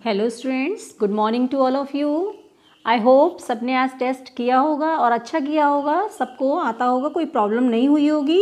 Hello students, good morning to all of you. I hope सबने आज test किया होगा और अच्छा किया होगा, सबको आता होगा, कोई प्रॉब्लम नहीं हुई होगी।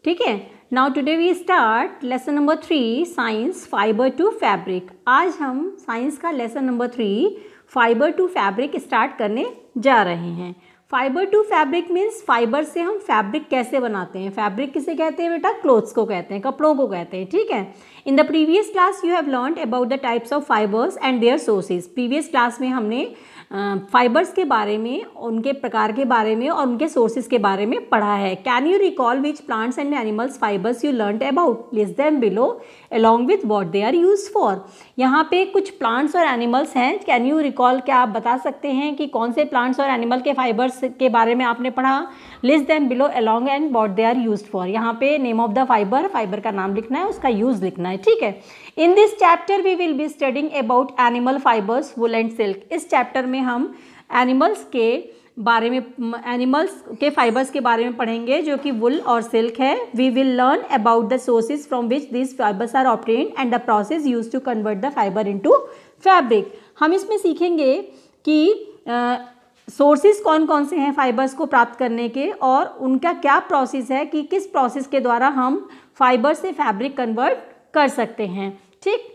ठीक है, now today we start lesson number 3 science fibre to fabric. आज हम साइंस का lesson number 3 fibre to fabric start करने जा रहे हैं। Fibre to fabric means fibre से हम फैब्रिक कैसे बनाते हैं। फैब्रिक किसे कहते हैं बेटा? क्लोथ्स को कहते हैं, कपड़ों को कहते हैं। ठीक है, in the previous class you have learned about the types of fibres and their sources. Previous class में हमने फाइबर्स के बारे में, उनके प्रकार के बारे में और उनके सोर्सेज के बारे में पढ़ा है। Can you recall which plants and animals fibres you learned about? List them below along with what they are used for. यहाँ पे कुछ प्लांट्स और एनिमल्स हैं, कैन यू रिकॉल, क्या आप बता सकते हैं कि कौन से प्लांट्स और एनिमल के फाइबर्स के बारे में आपने पढ़ा? List them below along and what they are used for. यहाँ पे name of the fibre, fibre का नाम लिखना है, उसका यूज लिखना है। ठीक है, in this chapter we will be studying about animal fibres, wool and silk. इस चैप्टर में हम एनिमल्स के बारे में, एनिमल्स के फाइबर्स के बारे में पढ़ेंगे, जो कि वुल और सिल्क है। We will learn about the sources from which this fibres are obtained and the process used to convert the fibre into fabric. हम इसमें सीखेंगे कि सोर्सेज कौन कौन से हैं फाइबर्स को प्राप्त करने के, और उनका क्या प्रोसेस है कि किस प्रोसेस के द्वारा हम फाइबर से फैब्रिक कन्वर्ट कर सकते हैं। ठीक,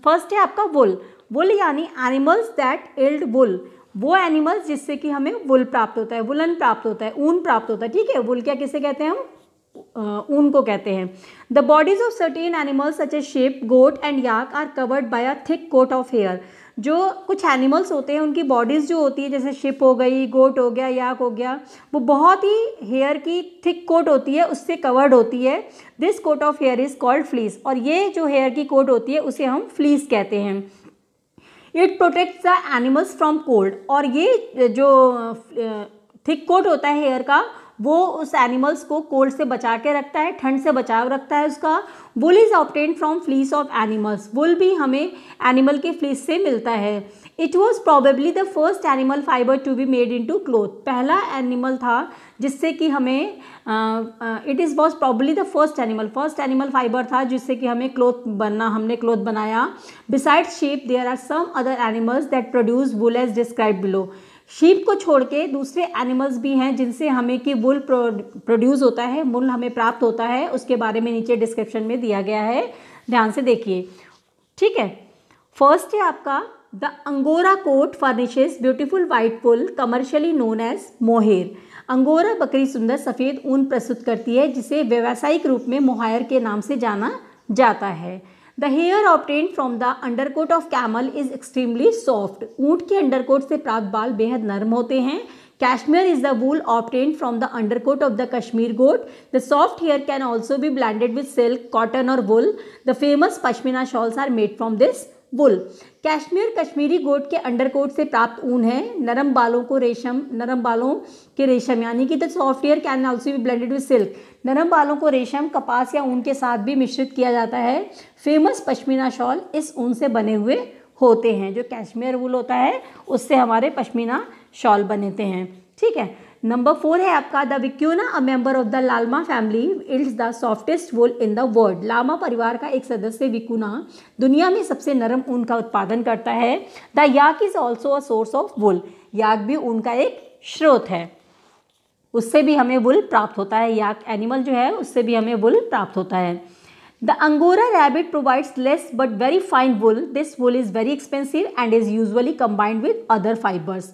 फर्स्ट है आपका वुल। वुल यानी एनिमल्स दैट इल्ड वुल, वो एनिमल्स जिससे कि हमें वुल प्राप्त होता है, वुलन प्राप्त होता है, ऊन प्राप्त होता है। ठीक है, वुल क्या किसे कहते हैं? हम ऊन को कहते हैं। The bodies of certain animals such as sheep, goat and yak are covered by a thick coat of hair. जो कुछ एनिमल्स होते हैं उनकी बॉडीज़ जो होती है, जैसे शिप हो गई, गोट हो गया, याक हो गया, वो बहुत ही हेयर की थिक कोट होती है, उससे कवर्ड होती है। This coat of hair is called fleece, और ये जो हेयर की कोट होती है उसे हम फ्लीस कहते हैं। It protects the animals from cold, और ये जो थिक कोट होता है हेयर का, वो उस एनिमल्स को कोल्ड से बचा के रखता है, ठंड से बचाव रखता है उसका। Wool is obtained from fleece of animals, wool भी हमें एनिमल के फ्लीस से मिलता है। It was probably the first animal fibre to be made into cloth, पहला एनिमल था जिससे कि हमें it is was probably the first animal fibre था जिससे कि हमें हमने क्लोथ बनाया। Beside sheep there are some other animals that produce wool as describe below. Sheep को छोड़ के दूसरे एनिमल्स भी हैं जिनसे हमें कि वुल प्रोड्यूस होता है, वुल हमें प्राप्त होता है, उसके बारे में नीचे डिस्क्रिप्शन में दिया गया है, ध्यान से देखिए। ठीक है, फर्स्ट है आपका the angora coat furnishes beautiful white wool commercially known as mohair. Angora बकरी सुंदर सफ़ेद ऊन प्रस्तुत करती है, जिसे व्यावसायिक रूप में मोहायर के नाम से जाना जाता है। The hair obtained from the undercoat of camel is extremely soft, ऊँट के अंडरकोट से प्राप्त बाल बेहद नरम होते हैं। Cashmere is the wool obtained from the undercoat of the Kashmir goat. The soft hair can also be blended with silk, cotton or wool. The famous pashmina shawls are made from this wool. Kashmir Kashmiri गोट के undercoat से प्राप्त ऊन है। नरम बालों के रेशम यानी कि the soft hair can also be blended with silk, नरम बालों को रेशम, कपास या ऊन के साथ भी मिश्रित किया जाता है। फेमस पश्मीना शॉल इस ऊन से बने हुए होते हैं, जो कैश्मीर वूल होता है उससे हमारे पश्मीना शॉल बनते हैं। ठीक है, नंबर 4 है आपका the vicuna, a member of the llama family, it's the softest wool in the world. Llama परिवार का एक सदस्य विकुना दुनिया में सबसे नरम ऊन का उत्पादन करता है। The yak is also a source of wool, yak भी ऊन का एक स्रोत है, उससे भी हमें वुल प्राप्त होता है। याक एनिमल जो है उससे भी हमें वुल प्राप्त होता है। The Angora rabbit provides less but very fine wool. This wool is very expensive and is usually combined with other fibers.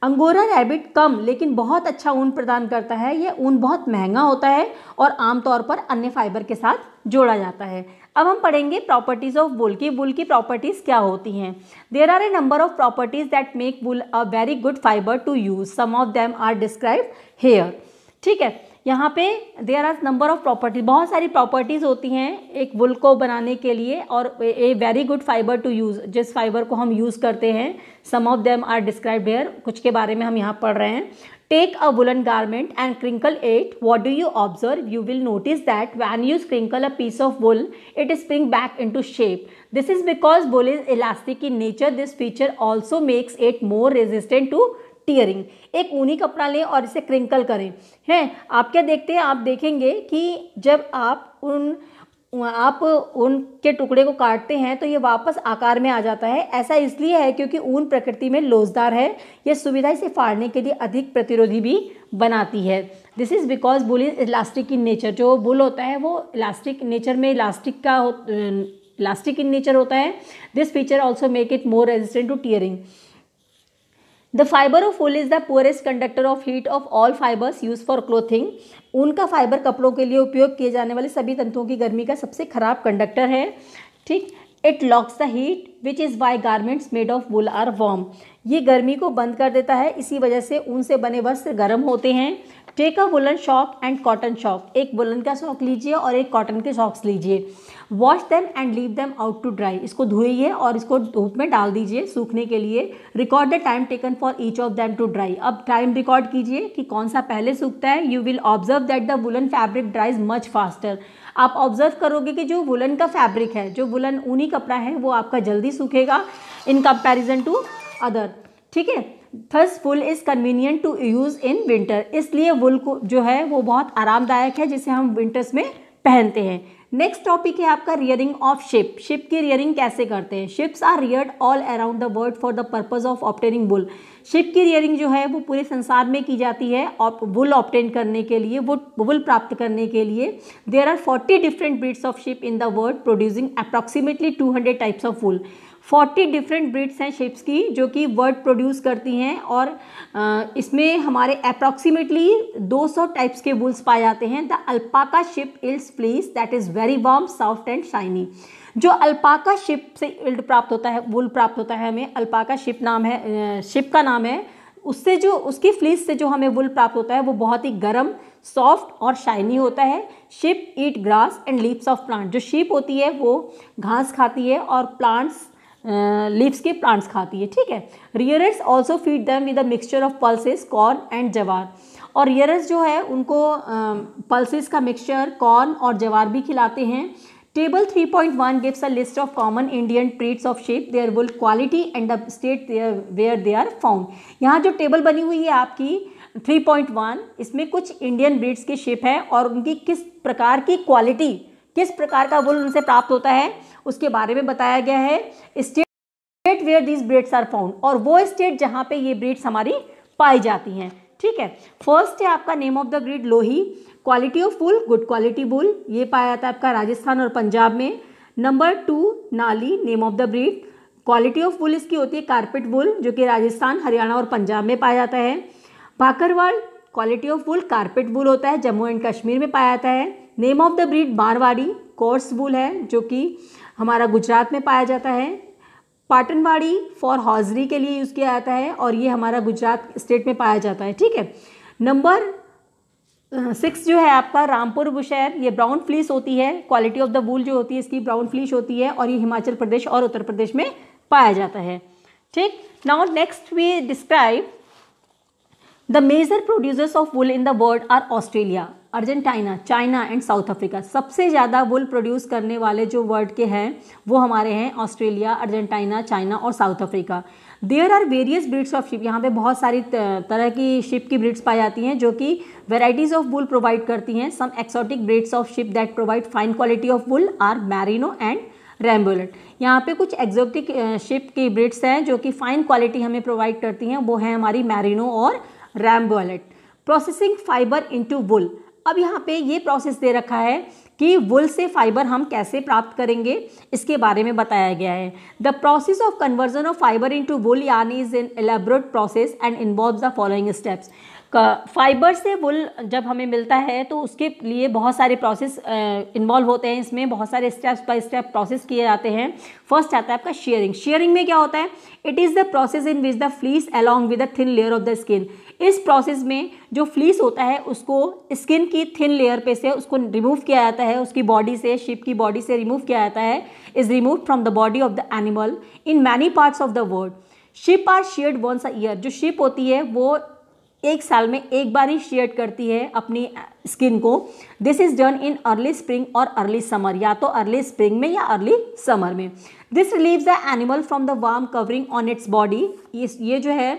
Angora rabbit कम लेकिन बहुत अच्छा ऊन प्रदान करता है। यह ऊन बहुत महंगा होता है और आमतौर पर अन्य फाइबर के साथ जोड़ा जाता है। अब हम पढ़ेंगे प्रॉपर्टीज ऑफ वुल की, वुल की प्रॉपर्टीज क्या होती हैं। There are a number of properties that make wool a very good fibre to use, some of them are described here. ठीक है, यहाँ पे there are number of properties, बहुत सारी प्रॉपर्टीज़ होती हैं एक वुल को बनाने के लिए, और a very good fibre to use, जिस फाइबर को हम यूज़ करते हैं। Some of them are described here, कुछ के बारे में हम यहाँ पढ़ रहे हैं। Take a woollen garment and crinkle it, what do you observe? You will notice that when you sprinkle a piece of wool it spring back into shape. This is because wool is elastic in nature. This feature also makes it more resistant to tearing. एक ऊनी कपड़ा लें और इसे crinkle करें, हैं आप क्या देखते हैं, आप देखेंगे कि जब आप उन आप ऊन के टुकड़े को काटते हैं तो ये वापस आकार में आ जाता है। ऐसा इसलिए है क्योंकि ऊन प्रकृति में लोचदार है। यह सुविधा इसे फाड़ने के लिए अधिक प्रतिरोधी भी बनाती है। This is because wool is elastic in nature. जो वुल होता है वो इलास्टिक नेचर में, इलास्टिक इन नेचर होता है। This feature also make it more resistant to tearing. The fibre of wool is the poorest conductor of heat of all fibres use for clothing. ऊन का fibre कपड़ों के लिए उपयोग किए जाने वाले सभी तंतुओं की गर्मी का सबसे खराब कंडक्टर है। ठीक, it locks the heat which is why garments made of wool are warm. ये गर्मी को बंद कर देता है, इसी वजह से ऊन से बने वस्त्र गर्म होते हैं। Take a woollen sock and cotton sock. एक वुलन का शॉक लीजिए और एक कॉटन के शॉक्स लीजिए। Wash them and leave them out to dry. इसको धोइए और इसको धूप में डाल दीजिए सूखने के लिए। Record the time taken for each of them to dry. अब टाइम रिकॉर्ड कीजिए कि कौन सा पहले सूखता है। You will observe that the woollen fabric dries much faster. आप ऑब्जर्व करोगे कि जो वुलन का फैब्रिक है, जो वुलन ऊनी कपड़ा है, वो आपका जल्दी सूखेगा इन कंपैरिजन टू अदर। ठीक है, thus wool is convenient to use in winter. इसलिए वुल को जो है वो बहुत आरामदायक है, जिसे हम विंटर्स में पहनते हैं। नेक्स्ट टॉपिक है आपका रियरिंग ऑफ शिप। शिप की रियरिंग कैसे करते हैं। Sheeps are reared all around the world for the purpose of obtaining wool. Sheep की रियरिंग जो है वो पूरे संसार में की जाती है और वुल ऑब्टेन करने के लिए, वुल प्राप्त करने के लिए। There are 40 different breeds of sheep in the world producing approximately 200 types of wool. 40 different breeds हैं शिप्स की जो कि वर्ड प्रोड्यूस करती हैं और इसमें हमारे अप्रॉक्सीमेटली 200 टाइप्स के वुल्स पाए जाते हैं। The alpaca ship ills fleece that is very warm, soft and shiny. जो अल्पाका शिप से इल्ड प्राप्त होता है, वुल प्राप्त होता है हमें, अल्पाका शिप नाम है, शिप का नाम है। उससे जो उसकी फ्लीस से जो हमें वुल प्राप्त होता है वो बहुत ही गर्म, सॉफ्ट और शाइनी होता है। Ship eat grass and leaves of plant. जो शिप होती है वो घास खाती है और प्लांट्स, लीव्स के प्लांट्स खाती है। ठीक है, rearers also feed them with a mixture of pulses, corn and jowar. और रियरर्स जो है उनको पल्सेस का मिक्सचर, कॉर्न और जवार भी खिलाते हैं। Table 3.1 gives a list of common Indian breeds of sheep, their wool quality and the state where they are found. यहाँ जो टेबल बनी हुई है आपकी 3.1, इसमें कुछ इंडियन ब्रीड्स की शिप है और उनकी किस प्रकार की क्वालिटी, किस प्रकार का वुल उनसे प्राप्त होता है उसके बारे में बताया गया है। State where these breeds are found, और वो स्टेट जहाँ पे ये ब्रीड्स हमारी पाई जाती हैं। ठीक है, फर्स्ट है आपका name of the breed Lohi. Quality of wool, good quality wool, ये पाया जाता है आपका राजस्थान और पंजाब में। Number 2 Nali, name of the breed. Quality of wool इसकी होती है कारपेट वुल, जो कि राजस्थान, हरियाणा और पंजाब में पाया जाता है। भाकरवाड़, quality of wool carpet wool होता है, जम्मू एंड कश्मीर में पाया जाता है। Name of the breed Marwari, coarse wool है जो कि हमारा गुजरात में पाया जाता है। पाटनवाड़ी फॉर हॉजरी के लिए यूज़ किया जाता है और ये हमारा गुजरात स्टेट में पाया जाता है। ठीक है, नंबर 6 जो है आपका रामपुर बुशैर, ये ब्राउन फ्लीस होती है। क्वालिटी ऑफ द वूल जो होती है इसकी ब्राउन फ्लीस होती है और ये हिमाचल प्रदेश और उत्तर प्रदेश में पाया जाता है। ठीक, now next we describe the major producers of wool in the world are Australia, Argentina, China and South Africa. सबसे ज़्यादा वुल प्रोड्यूस करने वाले जो वर्ल्ड के हैं वो हमारे हैं ऑस्ट्रेलिया, अर्जेंटीना, चाइना और South Africa. There are various breeds of sheep. यहाँ पे बहुत सारी तरह की शिप की ब्रीड्स पाई जाती हैं जो कि वेराइटीज़ ऑफ वुल प्रोवाइड करती हैं। Some exotic breeds of sheep that provide fine quality of wool are merino and rambouillet. यहाँ पे कुछ एक्सोटिक शिप की ब्रीड्स हैं जो कि फाइन क्वालिटी हमें प्रोवाइड करती हैं, वो हैं हमारी मैरिनो और रैम्बुलेट। प्रोसेसिंग फाइबर इनटू वुल। अब यहाँ पे ये प्रोसेस दे रखा है कि वुल से फाइबर हम कैसे प्राप्त करेंगे, इसके बारे में बताया गया है। The process of conversion of fibre into wool yarn is an elaborate process and involves the following steps. Fibre से वुल जब हमें मिलता है तो उसके लिए बहुत सारे प्रोसेस इन्वॉल्व होते हैं, इसमें बहुत सारे स्टेप्स बाय स्टेप प्रोसेस किए जाते हैं। फर्स्ट आता है आपका शेयरिंग। शेयरिंग में क्या होता है, it is the process in which the fleece along with the thin layer of the skin. इस प्रोसेस में जो फ्लीस होता है उसको स्किन की थिन लेयर पे से उसको रिमूव किया जाता है, उसकी बॉडी से, शिप की बॉडी से रिमूव किया जाता है, is remove from the body of the animal in many parts of the world. Sheep are sheared once a year. जो शिप होती है वो एक साल में एक बार ही शेयर करती है अपनी स्किन को। This is done in early spring और अर्ली समर, या तो अर्ली स्प्रिंग में या अर्ली समर में। This relieves the animal from the warm covering on its body. ये जो है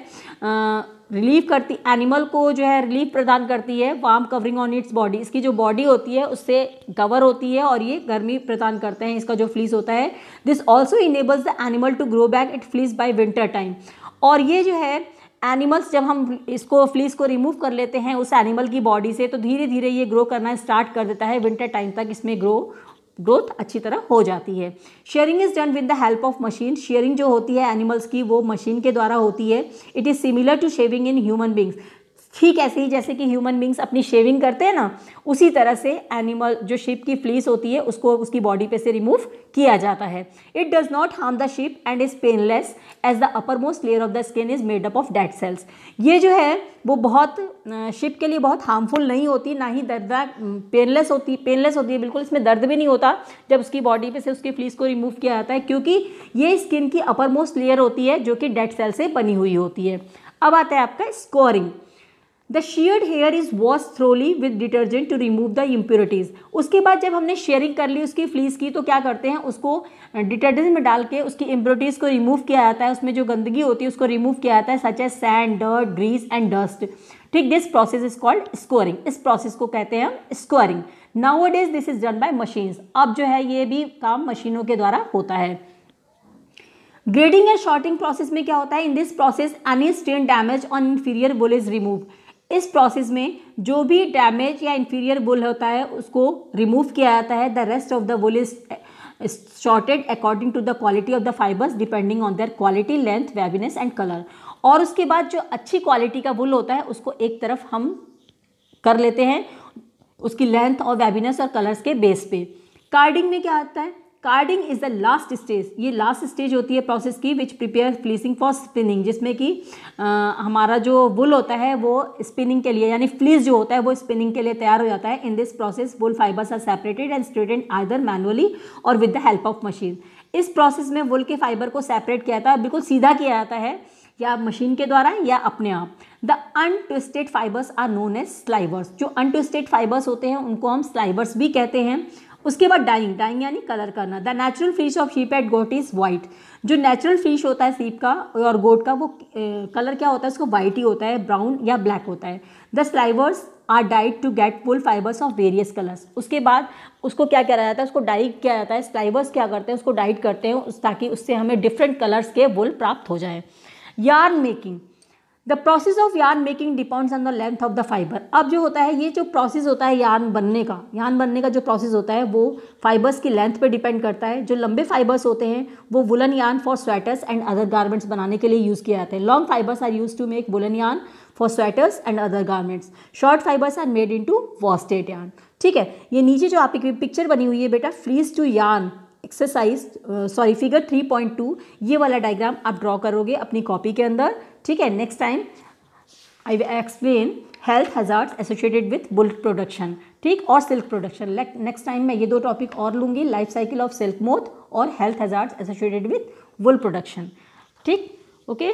रिलीफ करती, एनिमल को जो है रिलीफ प्रदान करती है, warm covering on its body, इसकी जो बॉडी होती है उससे कवर होती है और ये गर्मी प्रदान करते हैं, इसका जो फ्लीस होता है। This also enables the animal to grow back it fleece by winter time. और ये जो है एनिमल्स, जब हम इसको फ्लीस को रिमूव कर लेते हैं उस एनिमल की बॉडी से, तो धीरे धीरे ये ग्रो करना स्टार्ट कर देता है, विंटर टाइम तक इसमें ग्रोथ अच्छी तरह हो जाती है। Sharing is done with the help of machine. Sharing जो होती है एनिमल्स की वो मशीन के द्वारा होती है। It is similar to shaving in human beings. ठीक ऐसे ही जैसे कि ह्यूमन बींग्स अपनी शेविंग करते हैं ना, उसी तरह से एनिमल जो शीप की फ्लीस होती है उसको उसकी बॉडी पे से रिमूव किया जाता है। It does not harm the sheep and is painless as the upper most layer of the skin is made up of dead cells. ये जो है वो बहुत शीप के लिए बहुत हार्मफुल नहीं होती, ना ही दर्दनाक, पेनलेस होती है बिल्कुल, इसमें दर्द भी नहीं होता जब उसकी बॉडी पे से उसकी फ्लीस को रिमूव किया जाता है, क्योंकि ये स्किन की अपर मोस्ट लेयर होती है जो कि डेड सेल से बनी हुई होती है। अब आता है आपका scouring. The sheared hair is wash thoroughly with detergent to remove the impurities. उसके बाद जब हमने शेयरिंग कर ली उसकी फ्लीस की, तो क्या करते हैं, उसको डिटर्जेंट में डाल के उसकी इम्प्योरिटीज़ को रिमूव किया जाता है, उसमें जो गंदगी होती है उसको रिमूव किया जाता है, such as sand, dirt, grease and dust. ठीक, this process is called scouring. इस प्रोसेस को कहते हैं हम scouring. Nowadays this is done by machines. अब जो है ये भी काम मशीनों के द्वारा होता है। ग्रेडिंग एंड शॉर्टिंग प्रोसेस में क्या होता है, in this process any stain damage on inferior wool is remove. इस प्रोसेस में जो भी डैमेज या इंफीरियर बुल होता है उसको रिमूव किया जाता है। The rest of the wool is sorted according to the quality of the fibres depending on their quality, length, waviness and colour. और उसके बाद जो अच्छी क्वालिटी का बुल होता है उसको एक तरफ हम कर लेते हैं उसकी लेंथ और वेवीनेस और कलर्स के बेस पे। कार्डिंग में क्या आता है, carding is the last stage. ये लास्ट स्टेज होती है प्रोसेस की विच प्रिपेयर फ्लीसिंग फॉर स्पिनिंग, जिसमें कि हमारा जो वुल होता है वो स्पिनिंग के लिए, यानी फ्लीस जो होता है वो स्पिनिंग के लिए तैयार हो जाता है। In this process wool fibres are separated and straightened either manually or with the help of machine. इस प्रोसेस में वुल के फाइबर को सेपरेट किया जाता है, बिल्कुल सीधा किया जाता है, या मशीन के द्वारा या अपने आप। The untwisted fibres are known as slivers. जो अनट्विस्टेड फाइबर्स होते हैं उनको हम स्लाइवर्स भी कहते हैं। उसके बाद डाइंग यानी कलर करना। The natural fleece of sheep and goat is white. जो नेचुरल फिश होता है सीप का और गोट का, वो कलर क्या होता है, उसको वाइट ही होता है, ब्राउन या ब्लैक होता है। The slivers are dyed to get wool fibres of various colours. उसके बाद उसको क्या किया जाता है, उसको डाई किया जाता है। स्लाइवर्स क्या करते हैं, उसको डाइड करते हैं ताकि उससे हमें डिफरेंट कलर्स के वुल प्राप्त हो जाए। Yarn making. The process of yarn making depends on the length of the fibre. अब जो होता है, ये जो प्रोसेस होता है यार्न बनने का जो प्रोसेस होता है वो फाइबर्स की लेंथ पे डिपेंड करता है। जो लंबे फाइबर्स होते हैं वो woollen yarn for sweaters and other garments बनाने के लिए यूज़ किए जाते हैं। Long fibres are use to make woollen yarn for sweaters and other garments. Short fibres are made into worsted yarn. ठीक है, ये नीचे जो आपकी पिक्चर बनी हुई है बेटा, fleece to yarn exercise figure 3.2, ये वाला डायग्राम आप ड्रॉ करोगे अपनी कॉपी के अंदर। ठीक है, next time I will explain health hazards associated with wool production, ठीक, और सिल्क प्रोडक्शन। नेक्स्ट टाइम मैं ये दो टॉपिक और लूँगी, life cycle of silk moth और health hazards associated with wool production. ठीक, ओके।